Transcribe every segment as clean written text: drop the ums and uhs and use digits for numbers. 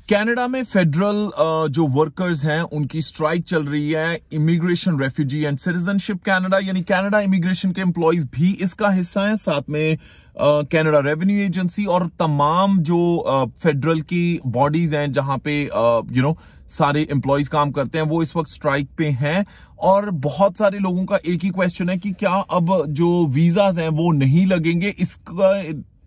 Canada में federal जो workers हैं उनकी स्ट्राइक चल रही है। Immigration, refugee and citizenship Canada यानी कनाडा इमिग्रेशन के एम्प्लॉयज भी इसका हिस्सा हैं, साथ में कनाडा रेवेन्यू एजेंसी और तमाम जो फेडरल की बॉडीज हैं जहां पे सारे एम्प्लॉयज काम करते हैं, वो इस वक्त स्ट्राइक पे हैं। और बहुत सारे लोगों का एक ही क्वेश्चन है कि क्या अब जो वीजाज हैं वो नहीं लगेंगे, इसका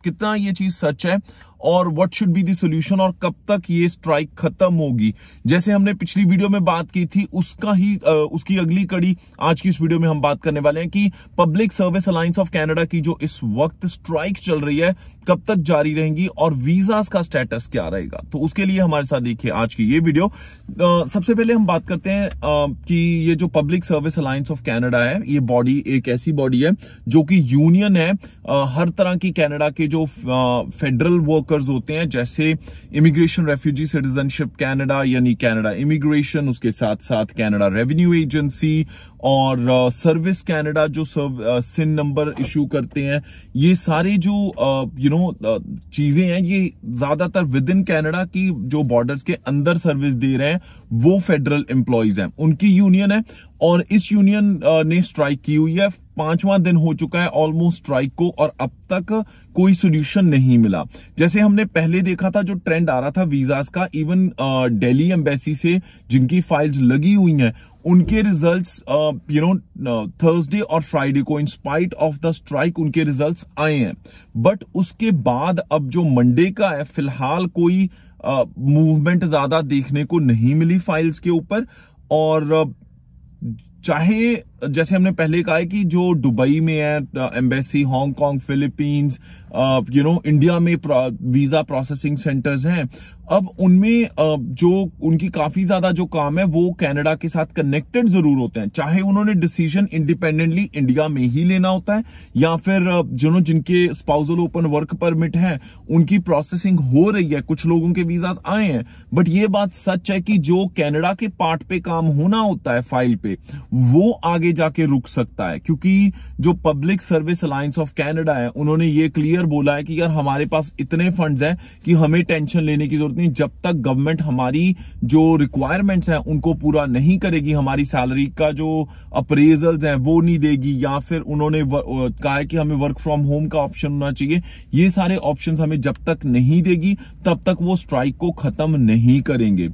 कितना ये चीज सच है और what should be the solution और कब तक ये स्ट्राइक खत्म होगी। जैसे हमने पिछली वीडियो में बात की थी उसकी अगली कड़ी आज की इस वीडियो में हम बात करने वाले हैं कि public service alliance of Canada की जो इस वक्त स्ट्राइक चल रही है कब तक जारी रहेंगी और वीजास का स्टेटस क्या रहेगा। तो उसके लिए हमारे साथ देखिए आज की ये वीडियो। सबसे पहले हम बात करते हैं कि ये जो public service alliance of Canada है, ये बॉडी एक ऐसी बॉडी है जो कि यूनियन है हर तरह की कनाडा के जो फेडरल वर्कर्स होते हैं, जैसे इमिग्रेशन, रेफ्यूजी, सिटीजनशिप कनाडा यानी कनाडा इमिग्रेशन, उसके साथ साथ कनाडा रेवेन्यू एजेंसी और सर्विस कनाडा जो सिन नंबर इशू करते हैं। ये सारे जो चीजें हैं ये ज्यादातर विद इन कनाडा की जो बॉर्डर्स के अंदर सर्विस दे रहे हैं वो फेडरल एम्प्लॉयज हैं, उनकी यूनियन है और इस यूनियन ने स्ट्राइक की हुई है। 5वां दिन हो चुका है ऑलमोस्ट स्ट्राइक को और अब तक कोई सोल्यूशन नहीं मिला। जैसे हमने पहले देखा था जो ट्रेंड आ रहा था वीजास का, इवन दिल्ली एम्बेसी से जिनकी फाइल्स लगी हुई हैं उनके रिजल्ट्स थर्सडे और फ्राइडे को in spite of the strike उनके रिजल्ट्स आए हैं। बट उसके बाद अब जो मंडे का है फिलहाल कोई मूवमेंट ज्यादा देखने को नहीं मिली फाइल्स के ऊपर। और चाहे जैसे हमने पहले कहा है कि जो दुबई में है एम्बेसी, हांगकांग, फिलीपींस, इंडिया में वीजा प्रोसेसिंग सेंटर्स हैं, अब उनमें जो उनकी काफी ज्यादा जो काम है वो कनाडा के साथ कनेक्टेड जरूर होते हैं, चाहे उन्होंने डिसीजन इंडिपेंडेंटली इंडिया में ही लेना होता है या फिर जिनके स्पाउसल ओपन वर्क परमिट है उनकी प्रोसेसिंग हो रही है, कुछ लोगों के वीजा आए हैं। बट ये बात सच है कि जो कनाडा के पार्ट पे काम होना होता है फाइल पे वो आगे जाके रुक सकता है, क्योंकि जो public service alliance of Canada है उन्होंने ये क्लियर बोला है कि यार हमारे पास इतने फंड्स हैं कि हमें टेंशन लेने की जरूरत नहीं, जब तक गवर्नमेंट हमारी जो रिक्वायरमेंट्स हैं उनको पूरा नहीं करेगी, हमारी सैलरी का जो अप्रेजल्स हैं वो नहीं देगी, या फिर उन्होंने कहा है कि हमें वर्क फ्रॉम होम का ऑप्शन होना चाहिए, ये सारे ऑप्शंस हमें जब तक नहीं देगी तब तक वो स्ट्राइक को खत्म नहीं करेंगे।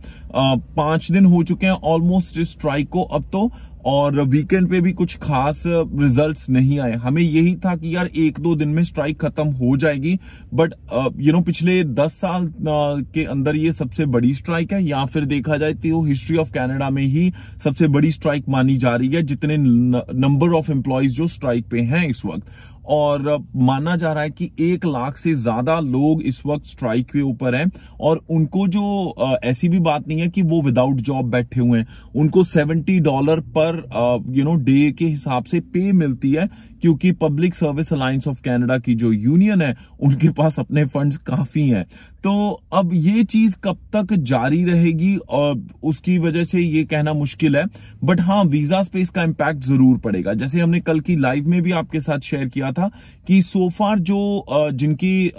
5 दिन हो चुके हैं ऑलमोस्ट इस स्ट्राइक को अब तो, और वीकेंड पे भी कुछ खास रिजल्ट्स नहीं आए। हमें यही था कि यार 1-2 दिन में स्ट्राइक खत्म हो जाएगी, बट पिछले 10 साल के अंदर ये सबसे बड़ी स्ट्राइक है, या फिर देखा जाए तो हिस्ट्री ऑफ कनाडा में ही सबसे बड़ी स्ट्राइक मानी जा रही है, जितने नंबर ऑफ एम्प्लॉयज जो स्ट्राइक पे हैं इस वक्त। और माना जा रहा है कि 1 लाख से ज्यादा लोग इस वक्त स्ट्राइक के ऊपर हैं और उनको जो ऐसी भी बात नहीं है कि वो विदाउट जॉब बैठे हुए हैं, उनको $70 पर डे के हिसाब से पे मिलती है, क्योंकि public service alliance of Canada की जो यूनियन है उनके पास अपने फंड्स काफी हैं। तो अब ये चीज कब तक जारी रहेगी और उसकी वजह से ये कहना मुश्किल है, बट हाँ वीजास पे इसका इंपैक्ट जरूर पड़ेगा। जैसे हमने कल की लाइव में भी आपके साथ शेयर किया था कि सोफार जो जिनकी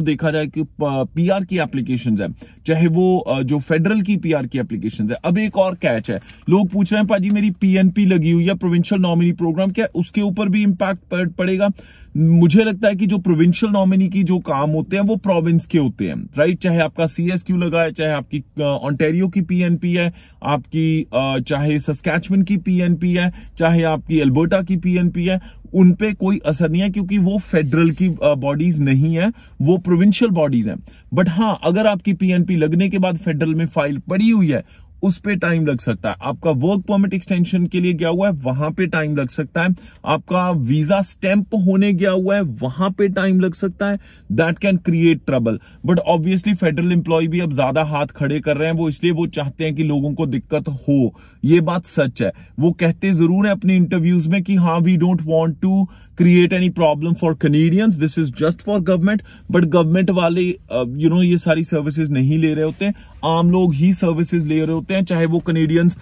देखा जाए कि पीआर की एप्लीकेशंस है, चाहे वो जो फेडरल की पीआर की एप्लीकेशंस है। अब एक और कैच है, लोग पूछ रहे हैं पाजी मेरी पीएनपी लगी हुई है, प्रोविंशियल नॉमिनी प्रोग्राम, क्या उसके ऊपर भी इंपैक्ट पड़ेगा? मुझे लगता है कि जो प्रोविंशियल नॉमिनी की जो काम होते हैं वो प्रोविंस के होते हैं, राइट। चाहे आपका सीएसक्यू लगा है, चाहे आपकी ओंटारियो की पीएनपी है, आपकी चाहे सस्कैचुअन की पीएनपी है, चाहे आपकी अल्बर्टा की पीएनपी है, उन पे कोई असर नहीं है, क्योंकि वो फेडरल की बॉडीज नहीं है, वो प्रोविंशियल बॉडीज हैं। बट हाँ, अगर आपकी पीएनपी लगने के बाद फेडरल में फाइल पड़ी हुई है उस पे टाइम लग सकता है। आपका वर्क परमिट एक्सटेंशन के लिए गया हुआ है, वहां पे टाइम लग सकता है। आपका वीजा स्टैंप होने गया हुआ है, वहां पे टाइम लग सकता है। That can create trouble. But obviously federal employee भी अब ज्यादा हाथ खड़े कर रहे हैं, वो इसलिए वो चाहते हैं कि लोगों को दिक्कत हो। ये बात सच है, वो कहते जरूर है अपने इंटरव्यूज में कि हाँ we don't want to create any problem for Canadians. This is just for government, but government वाले ये सारी सर्विसेज नहीं ले रहे होते हैं, आम लोग ही सर्विसेज ले रहे होते हैं, चाहे वो Canadians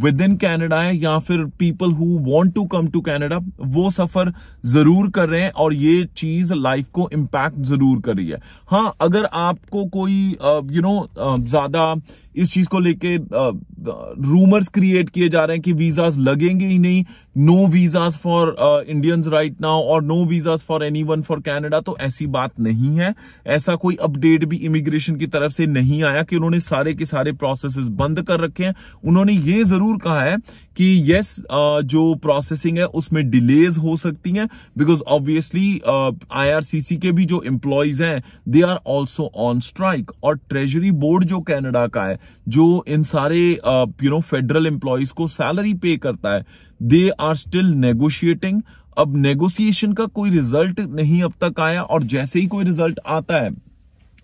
विद इन कैनेडा है या फिर people who want to come to Canada, वो सफर जरूर कर रहे हैं और ये चीज लाइफ को इम्पैक्ट जरूर कर रही है। हाँ, अगर आपको कोई ज्यादा इस चीज को लेके रूमर्स क्रिएट किए जा रहे हैं कि वीजास लगेंगे ही नहीं, no visas for Indians right now और no visas for anyone for Canada, तो ऐसी बात नहीं है। ऐसा कोई अपडेट भी इमिग्रेशन की तरफ से नहीं आया कि उन्होंने सारे के सारे प्रोसेसेस बंद कर रखे हैं। उन्होंने ये जरूर कहा है कि यस, जो प्रोसेसिंग है उसमें डिलेज हो सकती हैं, बिकॉज ऑब्वियसली आईआरसीसी के भी जो एम्प्लॉयज हैं they are also on strike, और ट्रेजरी बोर्ड जो कनाडा का है, जो इन सारे फेडरल एम्प्लॉयज को सैलरी पे करता है, दे आर स्टिल नेगोशिएटिंग। अब नेगोशिएशन का कोई रिजल्ट नहीं अब तक आया, और जैसे ही कोई रिजल्ट आता है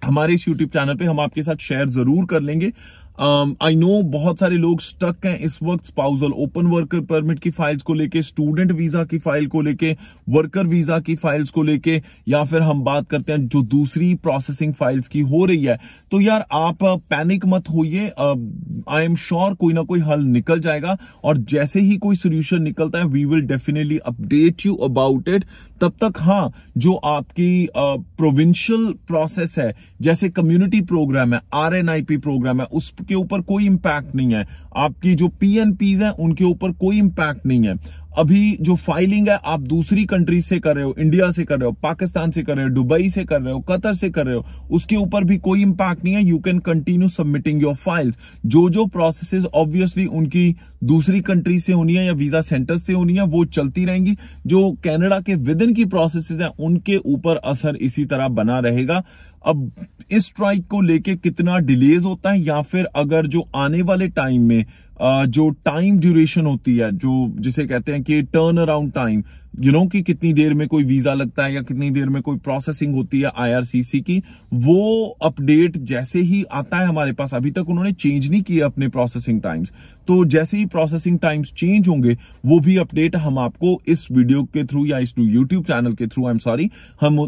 हमारे इस यूट्यूब चैनल पे हम आपके साथ शेयर जरूर कर लेंगे। आई नो बहुत सारे लोग स्टक हैं इस वक्त स्पाउसल ओपन वर्कर परमिट की फाइल्स को लेके, स्टूडेंट वीजा की फाइल को लेके, वर्कर वीजा की फाइल्स को लेके, या फिर हम बात करते हैं जो दूसरी प्रोसेसिंग फाइल्स की हो रही है। तो यार आप पैनिक मत होइए, आई एम श्योर कोई ना कोई हल निकल जाएगा, और जैसे ही कोई सोल्यूशन निकलता है we will definitely update you about it. तब तक हाँ, जो आपकी प्रोविंशियल प्रोसेस है, जैसे कम्युनिटी प्रोग्राम है, RNIP प्रोग्राम है, उसके ऊपर कोई इंपैक्ट नहीं है। आपकी जो PNPs हैं उनके ऊपर कोई इंपैक्ट नहीं है। अभी जो फाइलिंग है आप दूसरी कंट्री से कर रहे हो, इंडिया से कर रहे हो, पाकिस्तान से कर रहे हो, दुबई से कर रहे हो, कतर से कर रहे हो, उसके ऊपर भी कोई इंपैक्ट नहीं है। You can continue submitting your files. जो प्रोसेसेस ऑब्वियसली उनकी दूसरी कंट्री से होनी है या वीजा सेंटर से होनी है वो चलती रहेंगी। जो कनाडा के विद इन की प्रोसेसेस हैं उनके ऊपर असर इसी तरह बना रहेगा। अब इस स्ट्राइक को लेके कितना डिलेज होता है, या फिर अगर जो आने वाले टाइम में जो टाइम ड्यूरेशन होती है, जो जिसे कहते हैं कि टर्न अराउंड टाइम, कि कितनी देर में कोई वीजा लगता है या कितनी देर में कोई प्रोसेसिंग होती है आईआरसीसी की, वो अपडेट जैसे ही आता है हमारे पास, अभी तक उन्होंने चेंज नहीं किए अपने प्रोसेसिंग टाइम्स, तो जैसे ही प्रोसेसिंग टाइम्स चेंज होंगे वो भी अपडेट हम आपको इस वीडियो के थ्रू या इस यूट्यूब चैनल के थ्रू हम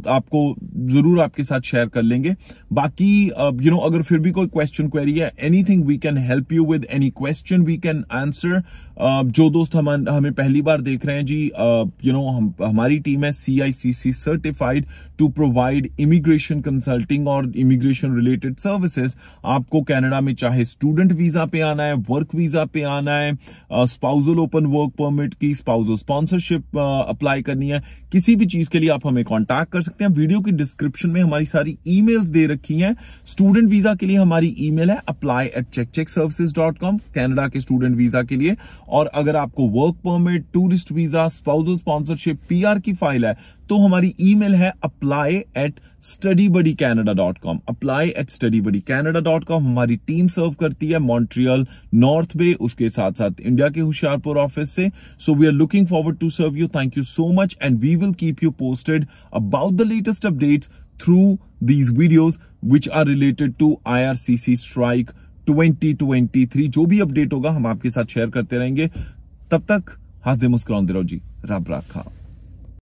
आपको जरूर आपके साथ शेयर कर लेंगे। बाकी अगर फिर भी कोई क्वेश्चन क्वेरी है, anything we can help you with, any question we can answer. जो दोस्त हमें पहली बार देख रहे हैं जी, हमारी टीम है CICC certified to provide immigration consulting और इमिग्रेशन रिलेटेड सर्विसेज। आपको कनाडा में चाहे स्टूडेंट वीजा पे आना है, वर्क वीजा पे आना है, स्पाउसल ओपन वर्क परमिट की स्पाउसल स्पॉन्सरशिप अप्लाई करनी है, किसी भी चीज के लिए आप हमें कांटेक्ट कर सकते हैं। वीडियो की डिस्क्रिप्शन में हमारी सारी ईमेल्स दे रखी हैं। स्टूडेंट वीजा के लिए हमारी ईमेल है apply@checkcheckservices.com, कनाडा के स्टूडेंट वीजा के लिए। और अगर आपको work permit, tourist visa, spousal sponsorship, PR की फाइल है तो हमारी ईमेल है apply@studybuddycanada.com, apply@studybuddycanada.com। हमारी टीम सर्व करती है मॉन्ट्रियल, नॉर्थ बे, उसके साथ साथ इंडिया के होशियारपुर ऑफिस से। So we are looking forward to serve you. Thank you so much and we will keep you posted about the latest updates through these videos which are related to IRCC strike 2023। जो भी update होगा हम आपके साथ share करते रहेंगे। तब तक हंसदे मुस्कुराते रहो जी। रब राखा।